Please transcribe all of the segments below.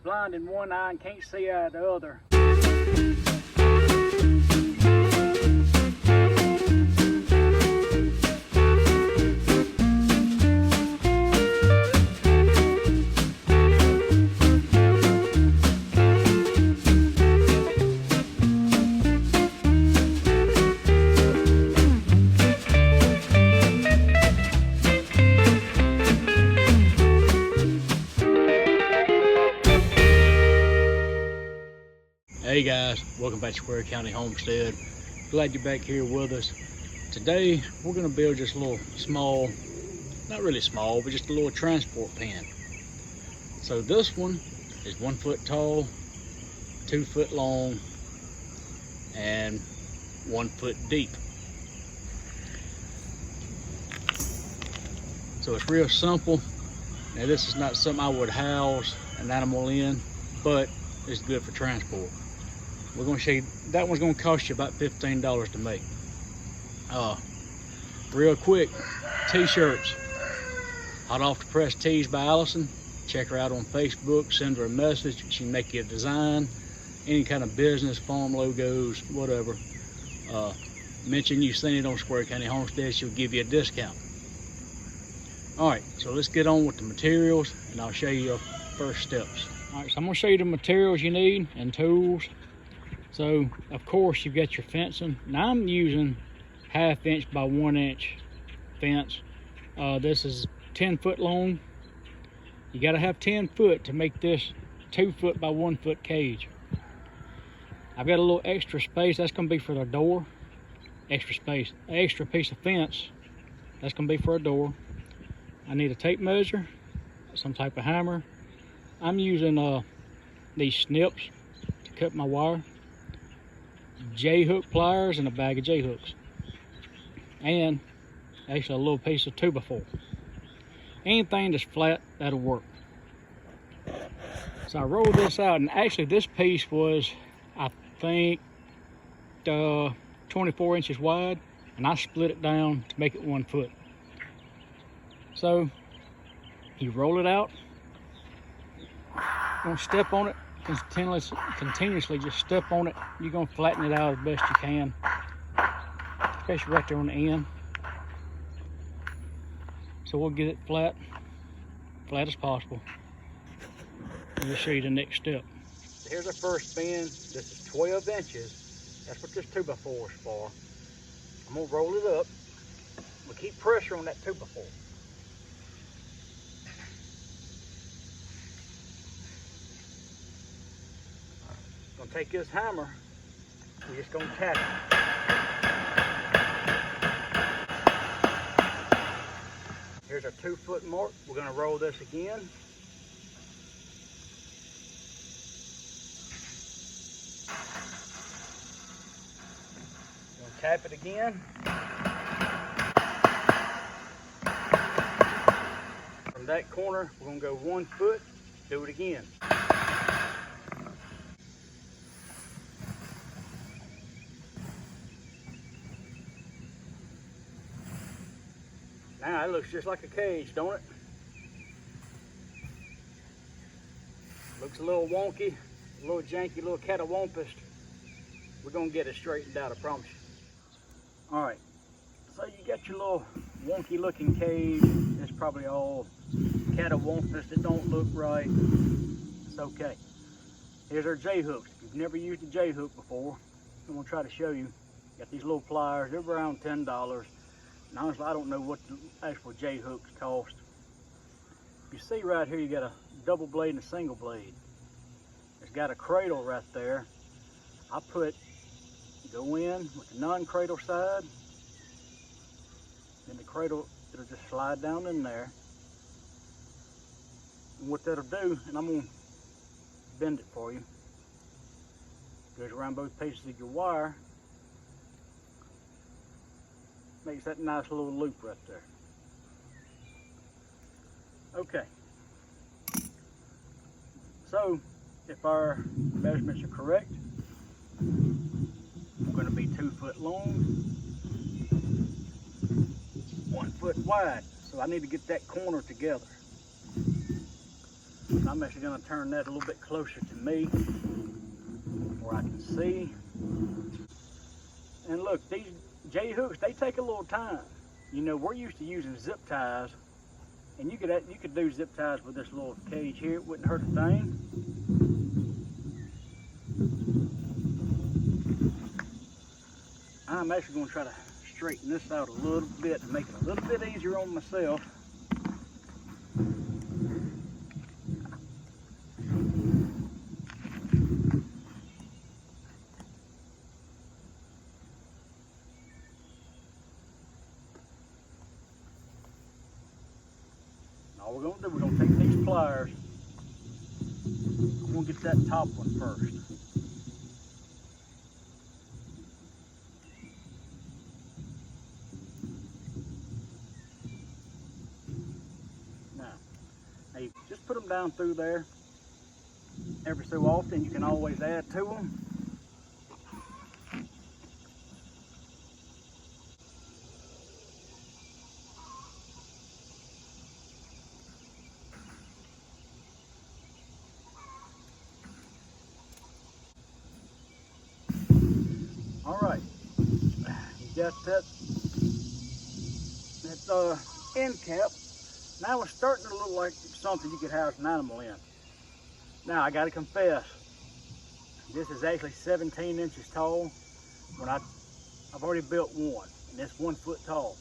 blind in one eye and can't see out of the other. Hey guys, welcome back to Square County Homestead. Glad you're back here with us. Today we're going to build just a little small, not really small, but just a little transport pen. So this one is 1 foot tall, 2 foot long, and 1 foot deep. So it's real simple. Now this is not something I would house an animal in, but it's good for transport. We're going to show you, that one's going to cost you about $15 to make. Real quick, t-shirts. Hot off the press tees by Allison. Check her out on Facebook, send her a message. She can make you a design, any kind of business, farm logos, whatever. Mention you've seen it on Square County Homestead, she'll give you a discount. All right, so let's get on with the materials and I'll show you your first steps. All right, so I'm gonna show you the materials you need and tools. So, of course, you've got your fencing. Now I'm using 1/2 inch by 1 inch fence. This is 10 foot long. You gotta have 10 foot to make this 2 foot by 1 foot cage. I've got a little extra space, that's gonna be for the door. Extra space, an extra piece of fence, that's gonna be for a door. I need a tape measure, some type of hammer. I'm using these snips to cut my wire. J-hook pliers and a bag of J-hooks. And actually a little piece of 2x4. Anything that's flat, that'll work. So I rolled this out, and actually this piece was, I think, 24 inches wide, and I split it down to make it 1 foot. So you roll it out, don't step on it, continuously just step on it. You're gonna flatten it out as best you can, especially right there on the end. So we'll get it flat as possible. And we'll show you the next step. Here's our first bend. This is 12 inches. That's what this 2x4 is for. I'm gonna roll it up. We'll keep pressure on that 2x4. Gonna take this hammer, we're just gonna tap it. Here's our 2 foot mark. We're gonna roll this again. Gonna tap it again. From that corner, we're gonna go 1 foot, do it again. Now it looks just like a cage, don't it? Looks a little wonky, a little janky, a little catawampus. We're gonna get it straightened out, I promise you. All right, so you got your little wonky looking cage. It's probably all catawampus that don't look right. It's okay. Here's our J-hooks. If you've never used a J-hook before, I'm gonna try to show you. Got these little pliers, they're around $10. And honestly, I don't know what the actual J-hooks cost. You see right here, you got a double blade and a single blade. It's got a cradle right there. I go in with the non-cradle side, then the cradle, it'll just slide down in there. And what that'll do, and I'm gonna bend it for you, goes around both pieces of your wire. Makes that nice little loop right there. Okay. So, if our measurements are correct, we're going to be 2 foot long, 1 foot wide. So I need to get that corner together. I'm actually going to turn that a little bit closer to me where I can see. And look, these J hooks, they take a little time. You know, we're used to using zip ties, and you could do zip ties with this little cage here. It wouldn't hurt a thing. I'm actually going to try to straighten this out a little bit to make it a little bit easier on myself. All we're going to do, we're going to take these pliers. I'm going to get that top one first. Now, you just put them down through there. Every so often, you can always add to them. All right, you got that end cap. Now it's starting to look like something you could house an animal in. Now I gotta confess, this is actually 17 inches tall. When I've already built one, and it's 1 foot tall.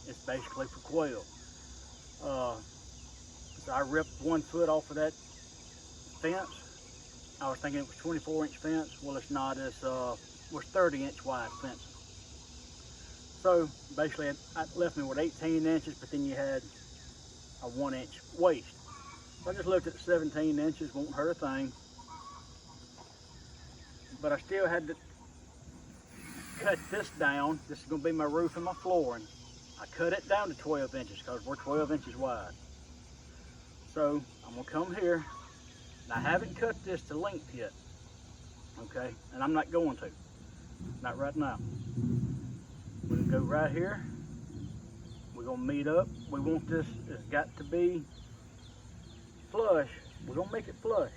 It's basically for quail. So I ripped 1 foot off of that fence. I was thinking it was 24-inch fence. Well, it's not. It's was 30-inch wide fence. So basically it left me with 18 inches, but then you had a 1-inch waist. So I just looked at 17 inches, won't hurt a thing. But I still had to cut this down. This is going to be my roof and my flooring. I cut it down to 12 inches because we're 12 inches wide. So I'm going to come here, and I haven't cut this to length yet, okay? And I'm not going to. Not right now. We're gonna go right here. We're gonna meet up. We want this, it's got to be flush. We're gonna make it flush.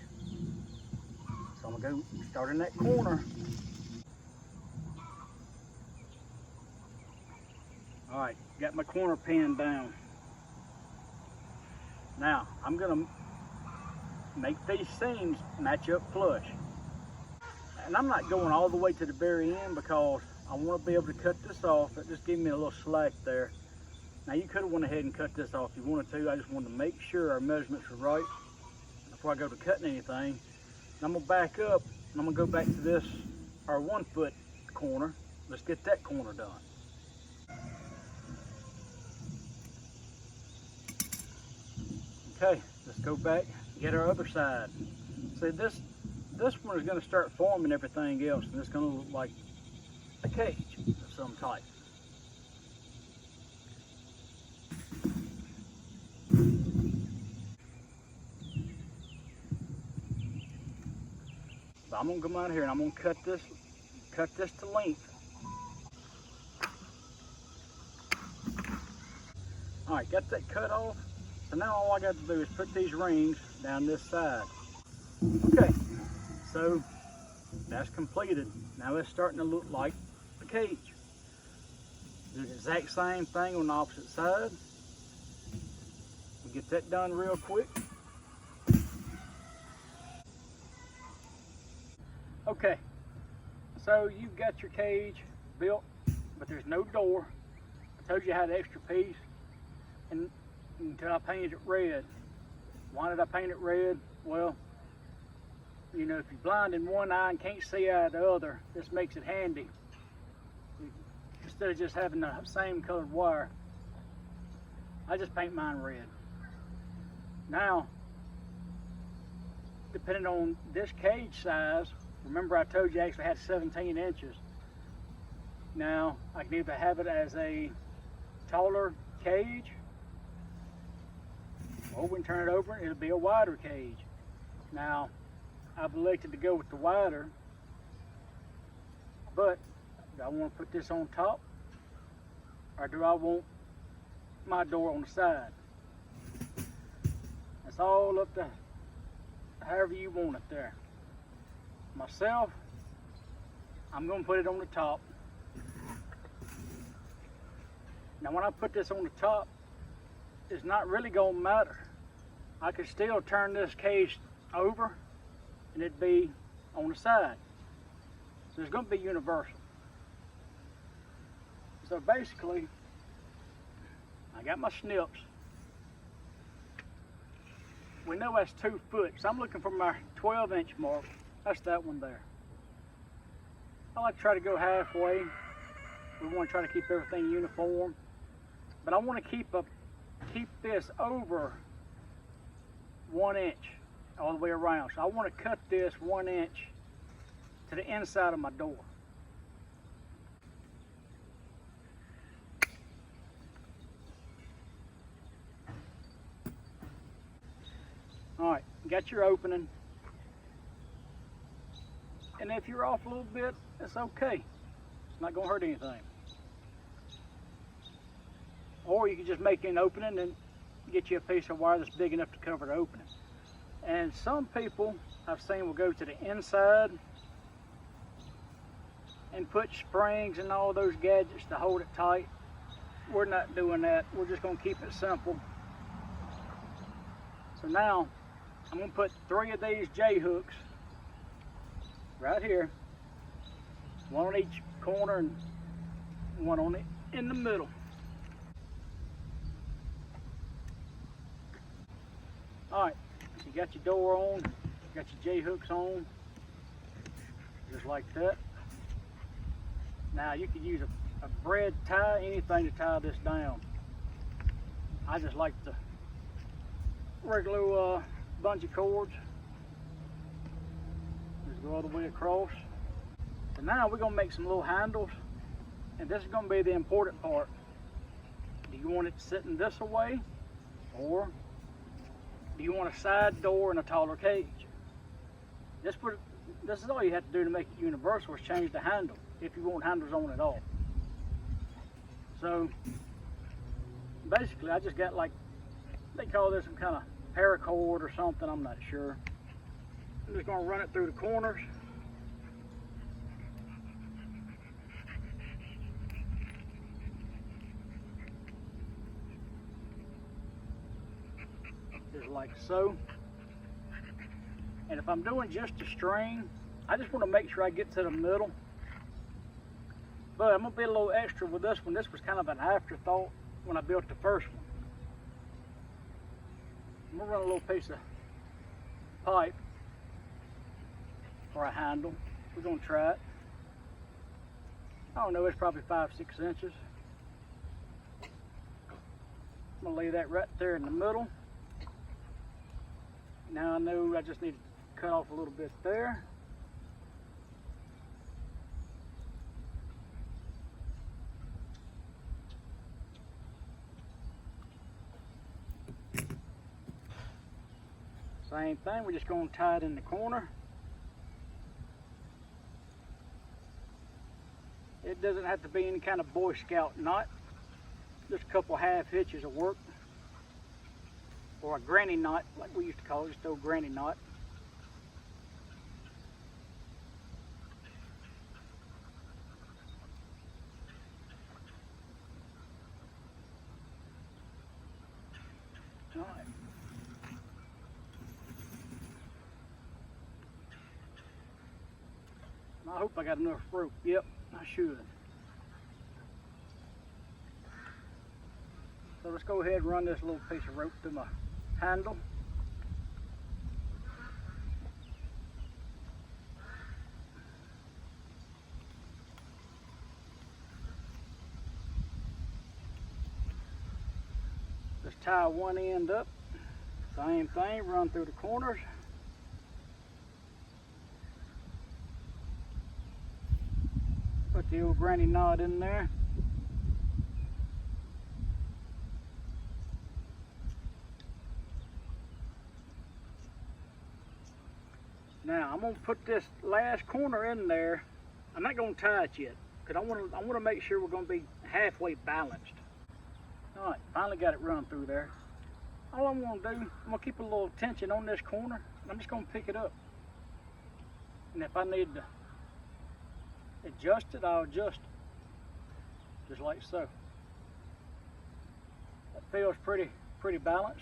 So I'm gonna go start in that corner. All right, got my corner pinned down. Now, I'm gonna make these seams match up flush. And I'm not going all the way to the very end because I want to be able to cut this off. It just gave me a little slack there. Now you could have went ahead and cut this off if you wanted to. I just wanted to make sure our measurements were right before I go to cutting anything. And I'm gonna back up and I'm gonna go back to this, our 1 foot corner. Let's get that corner done. Okay, let's go back and get our other side. See, this one is going to start forming everything else, and it's going to look like a cage of some type. So I'm going to come out here and I'm going to cut this to length. All right, got that cut off. So now all I got to do is put these rings down this side. Okay. So that's completed. Now it's starting to look like a cage. Do the exact same thing on the opposite side. We'll get that done real quick. Okay, so you've got your cage built, but there's no door. I told you I had an extra piece and until I painted it red. Why did I paint it red? Well, you know, if you're blind in one eye and can't see out of the other, this makes it handy. Instead of just having the same colored wire, I just paint mine red. Now, depending on this cage size, remember I told you I actually had 17 inches. Now, I can either have it as a taller cage, or we can turn it over and it'll be a wider cage. Now, I've elected to go with the wider, but do I want to put this on top, or do I want my door on the side? That's all up to however you want it there. Myself, I'm going to put it on the top. Now when I put this on the top, it's not really going to matter. I could still turn this case over and it'd be on the side. So it's going to be universal. So basically, I got my snips. We know that's 2 foot, so I'm looking for my 12-inch mark. That's that one there. I like to try to go halfway. We want to try to keep everything uniform, but I want to keep this over 1 inch all the way around. So I want to cut this 1 inch to the inside of my door. All right, got your opening. And if you're off a little bit, it's okay. It's not gonna hurt anything. Or you can just make an opening and get you a piece of wire that's big enough to cover the opening. And some people I've seen will go to the inside and put springs and all those gadgets to hold it tight. We're not doing that. We're just gonna keep it simple. So now, I'm gonna put 3 of these J-hooks right here, 1 on each corner and 1 on it in the middle. All right, so you got your door on, you got your J-hooks on, just like that. Now you could use a bread tie, anything to tie this down. I just like the regular bungee cords. Just go all the way across. So now we're gonna make some little handles, and this is gonna be the important part. Do you want it sitting this way, or do you want a side door and a taller cage? This is all you have to do to make it universal, is change the handle, if you want handles on at all. So basically I just got, like, they call this some kind of paracord or something, I'm not sure. I'm just gonna run it through the corners. Just like so. And if I'm doing just a string, I just want to make sure I get to the middle. But I'm gonna be a little extra with this one. This was kind of an afterthought when I built the first one. I'm gonna run a little piece of pipe for a handle. We're gonna try it. I don't know, it's probably 5-6 inches. I'm gonna lay that right there in the middle. Now I know I just need to cut off a little bit there. Same thing, we're just going to tie it in the corner. It doesn't have to be any kind of Boy Scout knot. Just a couple half hitches will work. Or a granny knot, like we used to call it, just old granny knot. All right. I hope I got enough rope. Yep, I should. So let's go ahead and run this little piece of rope through my handle. Just tie one end up. Same thing, run through the corners. Put the old granny knot in there. Now I'm gonna put this last corner in there. I'm not gonna tie it yet, because I want to make sure we're gonna be halfway balanced. All right, finally got it run through there. All I'm gonna do, I'm gonna keep a little tension on this corner, I'm just gonna pick it up. And if I need to adjust it, I'll adjust it. Just like so. That feels pretty balanced.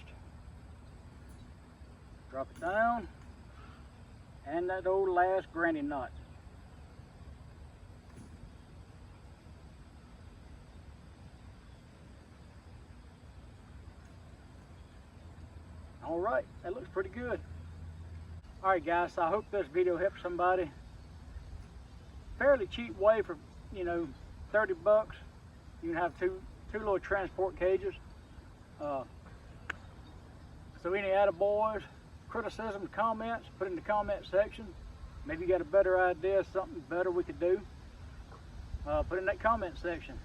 Drop it down. And that old last granny knot. All right, that looks pretty good. All right, guys, so I hope this video helps somebody. Fairly cheap way for, 30 bucks. You can have two little transport cages. So any attaboys, criticism, comments, put it in the comment section. Maybe you got a better idea, something better we could do. Put it in that comment section.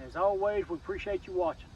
As always, we appreciate you watching.